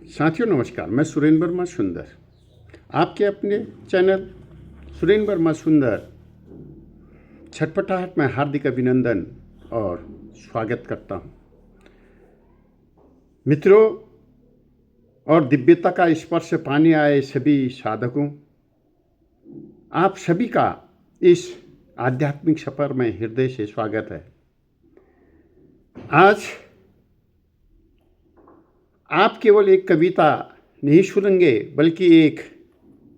साथियों नमस्कार, मैं सुरेंद्र वर्मा सुंदर आपके अपने चैनल सुरेंद्र वर्मा सुंदर छटपटाहट में हार्दिक अभिनंदन और स्वागत करता हूं। मित्रों और दिव्यता का स्पर्श पाने आए सभी साधकों, आप सभी का इस आध्यात्मिक सफर में हृदय से स्वागत है। आज आप केवल एक कविता नहीं सुनेंगे बल्कि एक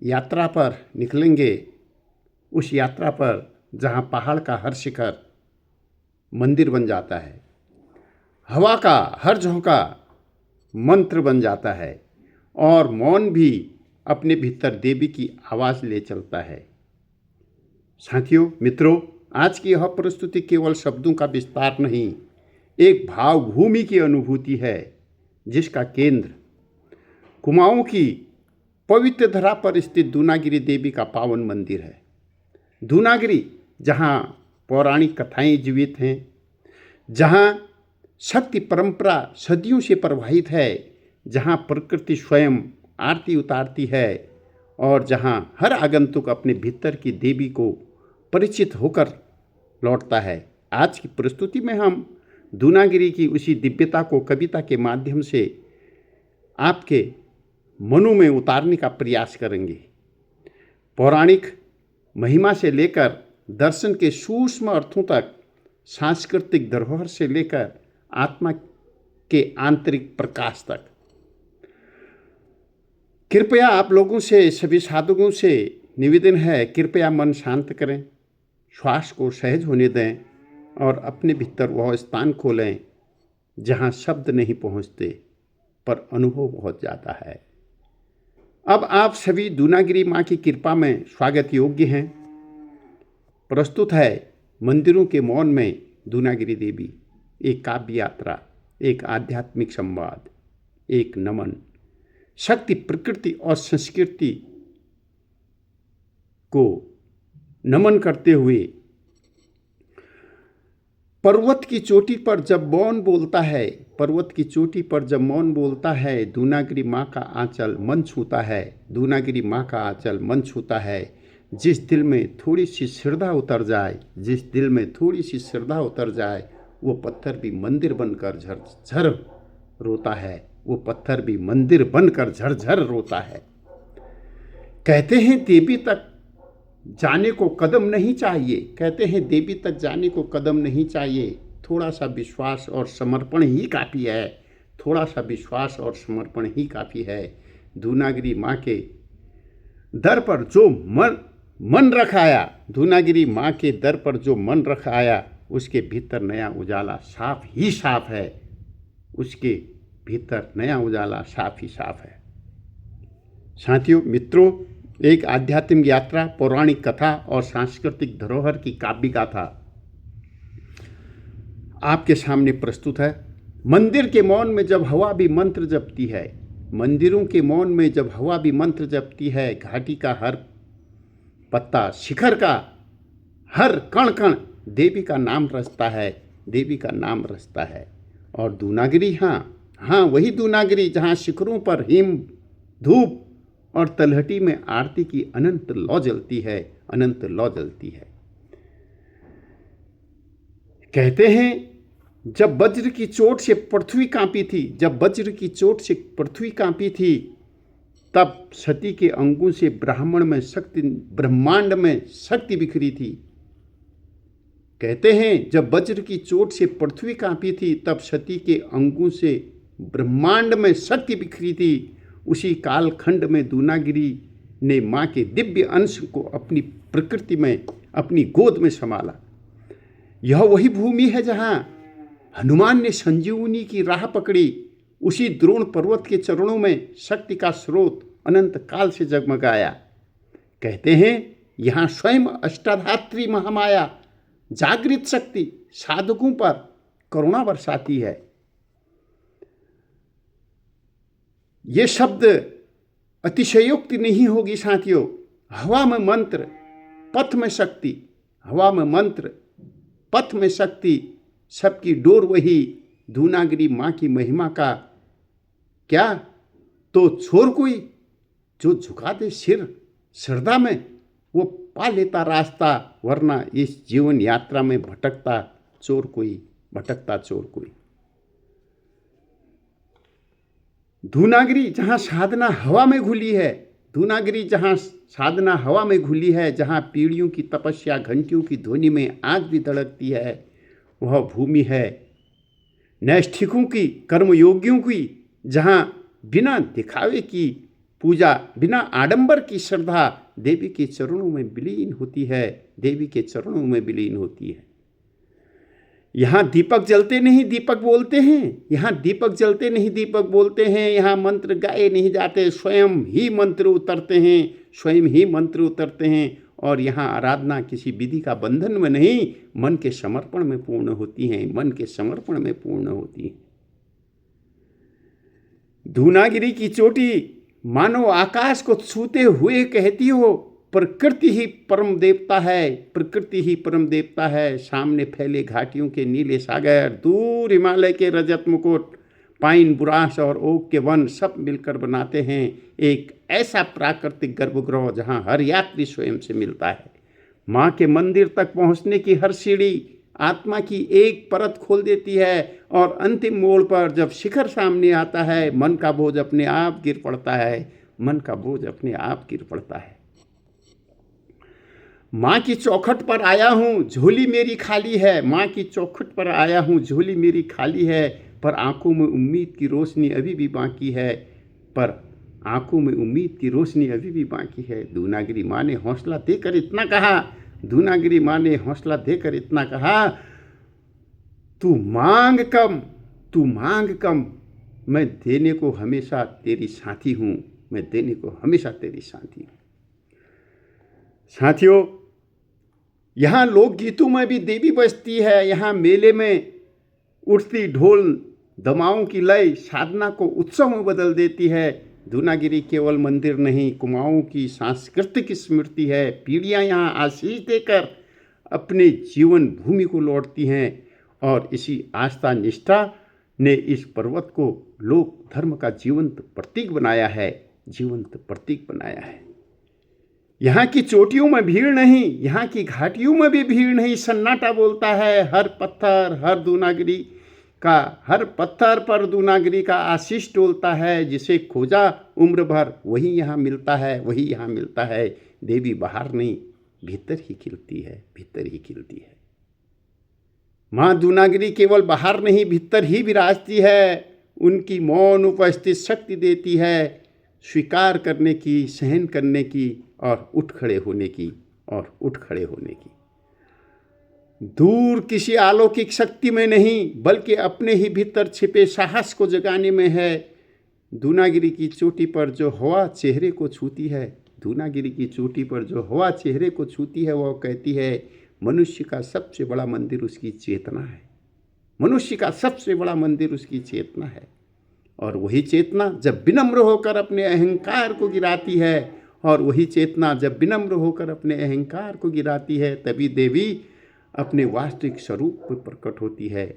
यात्रा पर निकलेंगे। उस यात्रा पर जहां पहाड़ का हर शिखर मंदिर बन जाता है, हवा का हर झोंका मंत्र बन जाता है और मौन भी अपने भीतर देवी की आवाज़ ले चलता है। साथियों मित्रों, आज की यह प्रस्तुति केवल शब्दों का विस्तार नहीं, एक भावभूमि की अनुभूति है जिसका केंद्र कुमाऊं की पवित्र धरा पर स्थित दूनागिरी देवी का पावन मंदिर है। दूनागिरी जहाँ पौराणिक कथाएं जीवित हैं, जहाँ शक्ति परंपरा सदियों से प्रवाहित है, जहाँ प्रकृति स्वयं आरती उतारती है और जहाँ हर आगंतुक अपने भीतर की देवी को परिचित होकर लौटता है। आज की प्रस्तुति में हम दूनागिरी की उसी दिव्यता को कविता के माध्यम से आपके मनों में उतारने का प्रयास करेंगे। पौराणिक महिमा से लेकर दर्शन के सूक्ष्म अर्थों तक, सांस्कृतिक धरोहर से लेकर आत्मा के आंतरिक प्रकाश तक, कृपया आप लोगों से, सभी साधकों से निवेदन है, कृपया मन शांत करें, श्वास को सहज होने दें और अपने भीतर वह स्थान खोलें जहां शब्द नहीं पहुंचते पर अनुभव पहुंच जाता है। अब आप सभी दूनागिरी माँ की कृपा में स्वागत योग्य हैं। प्रस्तुत है मंदिरों के मौन में दूनागिरी देवी, एक काव्य यात्रा, एक आध्यात्मिक संवाद, एक नमन शक्ति, प्रकृति और संस्कृति को नमन करते हुए। पर्वत की चोटी पर जब मौन बोलता है, पर्वत की चोटी पर जब मौन बोलता है, दूनागिरी माँ का आंचल मन छूता है, दूनागिरी माँ का आंचल मन छूता है। जिस दिल में थोड़ी सी श्रद्धा उतर जाए, जिस दिल में थोड़ी सी श्रद्धा उतर जाए, वो पत्थर भी मंदिर बनकर झरझर रोता है, वो पत्थर भी मंदिर बनकर झरझर रोता है। कहते हैं देवी तक जाने को कदम नहीं चाहिए, कहते हैं देवी तक जाने को कदम नहीं चाहिए, थोड़ा सा विश्वास और समर्पण ही काफ़ी है, थोड़ा सा विश्वास और समर्पण ही काफ़ी है। दूनागिरी माँ के दर पर जो मन रखाया, दूनागिरी माँ के दर पर जो मन रखाया, उसके भीतर नया उजाला साफ ही साफ है, उसके भीतर नया उजाला साफ ही साफ है। साथियों मित्रों, एक आध्यात्मिक यात्रा, पौराणिक कथा और सांस्कृतिक धरोहर की काव्य गाथा आपके सामने प्रस्तुत है। मंदिर के मौन में जब हवा भी मंत्र जपती है, मंदिरों के मौन में जब हवा भी मंत्र जपती है, घाटी का हर पत्ता, शिखर का हर कण कण देवी का नाम रचता है, देवी का नाम रचता है। और दूनागिरी, हाँ वही दूनागिरी जहाँ शिखरों पर हिम, धूप और तलहटी में आरती की अनंत लौ जलती है, अनंत लौ जलती है। कहते हैं जब वज्र की चोट से पृथ्वी कांपी थी, जब वज्र की चोट से पृथ्वी कांपी थी, तब सती के अंगों से ब्रह्मांड में शक्ति बिखरी थी। कहते हैं जब वज्र की चोट से पृथ्वी कांपी थी, तब सती के अंगों से ब्रह्मांड में शक्ति बिखरी थी। उसी कालखंड में दूनागिरी ने माँ के दिव्य अंश को अपनी प्रकृति में, अपनी गोद में संभाला। यह वही भूमि है जहाँ हनुमान ने संजीवनी की राह पकड़ी, उसी द्रोण पर्वत के चरणों में शक्ति का स्रोत अनंत काल से जगमगाया। कहते हैं यहाँ स्वयं अष्टाधात्री महामाया जागृत शक्ति साधकों पर करुणा बरसाती है। ये शब्द अतिशयोक्ति नहीं होगी साथियों। हवा में मंत्र, पथ में शक्ति, हवा में मंत्र, पथ में शक्ति, सबकी डोर वही दूनागिरी माँ की महिमा का क्या तो छोर कोई जो झुका दे सिर श्रद्धा में, वो पा लेता रास्ता, वरना इस जीवन यात्रा में भटकता चोर कोई। धूनागरी जहाँ साधना हवा में घुली है, धूनागरी जहाँ साधना हवा में घुली है, जहाँ पीढ़ियों की तपस्या घंटियों की ध्वनि में आज भी धड़कती है, वह भूमि है नैष्ठिकों की, कर्मयोगियों की, जहाँ बिना दिखावे की पूजा, बिना आडंबर की श्रद्धा देवी के चरणों में विलीन होती है। यहाँ दीपक जलते नहीं दीपक बोलते हैं, यहाँ मंत्र गाए नहीं जाते, स्वयं ही मंत्र उतरते हैं, और यहाँ आराधना किसी विधि का बंधन में नहीं, मन के समर्पण में पूर्ण होती हैं। धूनागिरी की चोटी मानो आकाश को छूते हुए कहती हो, प्रकृति ही परम देवता है। सामने फैले घाटियों के नीले सागर, दूर हिमालय के रजत मुकुट, पाइन, बुराश और ओक के वन सब मिलकर बनाते हैं एक ऐसा प्राकृतिक गर्भगृह जहाँ हर यात्री स्वयं से मिलता है। माँ के मंदिर तक पहुँचने की हर सीढ़ी आत्मा की एक परत खोल देती है, और अंतिम मोड़ पर जब शिखर सामने आता है, मन का बोझ अपने आप गिर पड़ता है। माँ की चौखट पर आया हूँ, झोली मेरी खाली है, पर आंखों में उम्मीद की रोशनी अभी भी बाकी है। धूनागिरी माँ ने हौसला देकर इतना कहा, तू मांग कम, मैं देने को हमेशा तेरी साथी हूँ। साथियों, यहाँ लोकगीतों में भी देवी बसती है। यहाँ मेले में उठती ढोल दमाओं की लय साधना को उत्सव में बदल देती है। धूनागिरी केवल मंदिर नहीं, कुमाऊं की सांस्कृतिक स्मृति है। पीढ़ियाँ यहाँ आशीष देकर अपने जीवन भूमि को लौटती हैं, और इसी आस्था निष्ठा ने इस पर्वत को लोक धर्म का जीवंत प्रतीक बनाया है। यहाँ की चोटियों में भीड़ नहीं, यहाँ की घाटियों में भी भीड़ नहीं, सन्नाटा बोलता है। हर पत्थर पर धूनागिरी का आशीष डोलता है। जिसे खोजा उम्र भर वही यहाँ मिलता है। देवी बाहर नहीं, भीतर ही खिलती है। माँ धूनागिरी केवल बाहर नहीं, भीतर ही विराजती है। उनकी मौन उपस्थित शक्ति देती है स्वीकार करने की, सहन करने की और उठ खड़े होने की। दूर किसी अलौकिक शक्ति में नहीं, बल्कि अपने ही भीतर छिपे साहस को जगाने में है। धूनागिरी की चोटी पर जो हवा चेहरे को छूती है, वह कहती है मनुष्य का सबसे बड़ा मंदिर उसकी चेतना है। और वही चेतना जब विनम्र होकर अपने अहंकार को गिराती है, तभी देवी अपने वास्तविक स्वरूप में प्रकट होती है।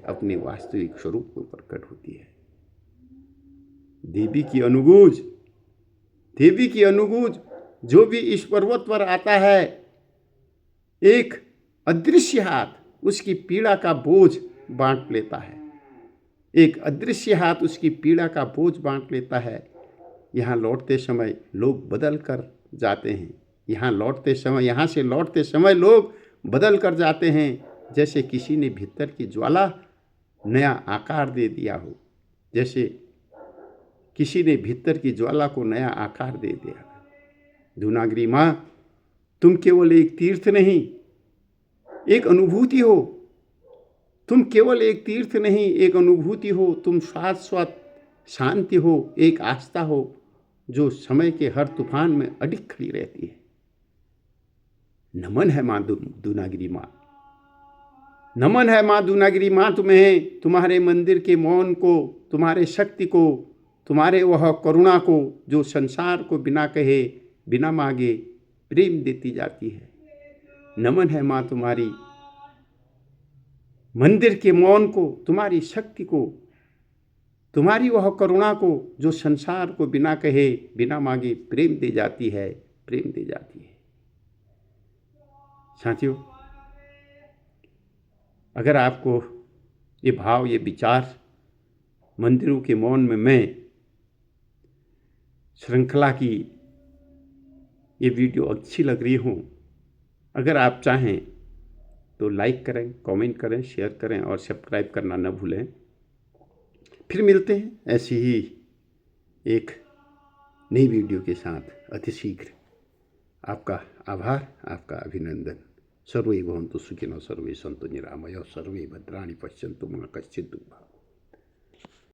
देवी की अनुगूज जो भी इस पर्वत पर आता है, एक अदृश्य हाथ उसकी पीड़ा का बोझ बांट लेता है। यहाँ लौटते समय लोग बदल कर जाते हैं। यहाँ से लौटते समय लोग बदल कर जाते हैं, जैसे किसी ने भीतर की ज्वाला नया आकार दे दिया हो। धूनागिरी माँ, तुम केवल एक तीर्थ नहीं, एक अनुभूति हो। तुम शाश्वत शांति हो, एक आस्था हो जो समय के हर तूफान में अडिग खड़ी रहती है। नमन है माँ धूनागिरी माँ, तुम्हें, तुम्हारे मंदिर के मौन को, तुम्हारे शक्ति को, तुम्हारे वह करुणा को जो संसार को बिना कहे बिना मांगे प्रेम देती जाती है। नमन है माँ तुम्हारी मंदिर के मौन को, तुम्हारी शक्ति को, तुम्हारी वह करुणा को जो संसार को बिना कहे बिना मांगे प्रेम दे जाती है, प्रेम दे जाती है। साथियों, अगर आपको ये भाव, ये विचार मंदिरों के मौन में मैं श्रृंखला की ये वीडियो अच्छी लग रही हो, अगर आप चाहें तो लाइक करें, कमेंट करें, शेयर करें और सब्सक्राइब करना न भूलें। फिर मिलते हैं ऐसी ही एक नई वीडियो के साथ अतिशीघ्र। आपका आभार, आपका अभिनंदन। सर्वे भवन्तु सुखिनः, सर्वे सन्तु निरामयाः, सर्वे भद्राणि पश्यन्तु मा कश्चित् दुःखभाग्।